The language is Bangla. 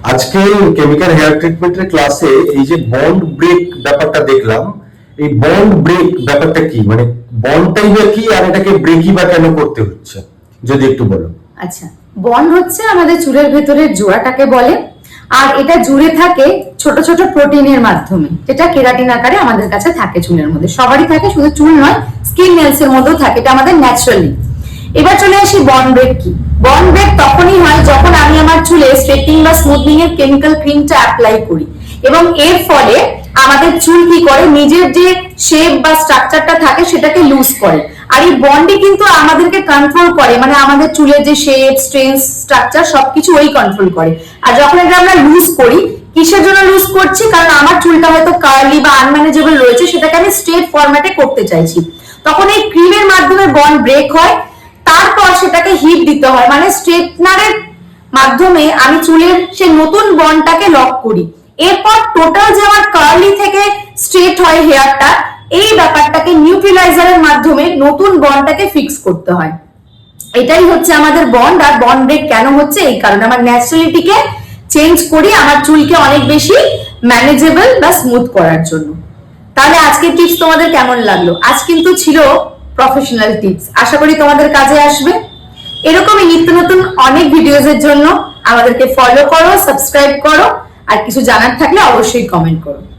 আজকে কেমিক্যাল হেয়ার ট্রিটমেন্টের ক্লাসে এই যে বন্ড ব্রেক ব্যাপারটা দেখলাম। এই বন্ড ব্রেক ব্যাপারটা কি, মানে বন্ডটাই বা কি আর এটাকে ব্রেকই বা কেন করতে হচ্ছে, যদি একটু বলো। আচ্ছা, বন্ড হচ্ছে আমাদের চুলের ভেতরের জোড়াটাকে বলে। আর এটা জুড়ে থাকে ছোট ছোট প্রোটিনের মাধ্যমে, যেটা কেরাটিন আকারে আমাদের কাছে থাকে চুলের মধ্যে। সবারই থাকে, শুধু চুল নয়, স্কিন নেলস এর মধ্যেও থাকে, এটা আমাদের ন্যাচারালি। এবার চলে আসি বন্ড ব্রেক কি। বন্ড ব্রেক তখনই হয় যখন আমি আমার চুলে স্ট্রেটনিং বা স্মুথনিং এর কেমিক্যাল ক্রিমটা অ্যাপ্লাই করি, এবং এর ফলে আমাদের চুল কি করে, নিজের যে শেপ বা স্ট্রাকচারটা থাকে সেটাকে লুজ করে। আর এই বন্ডই কিন্তু আমাদেরকে কন্ট্রোল করে, মানে আমাদের চুলের যে শেপ, স্ট্রেংথ, স্ট্রাকচার সবকিছু ওই কন্ট্রোল করে। আর যখন এটা আমরা লুজ করি, কিসের জন্য লুজ করছি? কারণ আমার চুলটা হয়তো কার্লি বা আনম্যানেজেবল রয়েছে, সেটাকে আমি স্ট্রেট ফরম্যাটে করতে চাইছি। তখন এই ক্রিমের মাধ্যমে বন্ড ব্রেক হয়, তারপর সেটাকে হিট দিতে হয়, মানে স্ট্রেটনারের মাধ্যমে আমি চুলের সেই নতুন বন্ডটাকে লক করি। এরপর টোটাল যে আমার কার্লি থেকে স্ট্রেট হয় হেয়ারটা, এই ব্যাপারটাকে নিউট্রিলাইজারের মাধ্যমে নতুন বন্ডটাকে ফিক্স করতে হয়। এটাই হচ্ছে আমাদের বন্ড। আর বন্ড ব্রেক কেন হচ্ছে? এই কারণে আমার ন্যাচারালিটিকে চেঞ্জ করি, আমার চুলকে অনেক বেশি ম্যানেজেবল বা স্মুথ করার জন্য। তাহলে আজকের টিপস তোমাদের কেমন লাগলো? আজ কিন্তু ছিল প্রফেশনাল টিপস, আশা করি তোমাদের কাজে আসবে। এরকমই নিত্য নতুন অনেক ভিডিওস এর জন্য আমাদেরকে ফলো করো, সাবস্ক্রাইব করো, আর কিছু জানার থাকলে অবশ্যই কমেন্ট করো।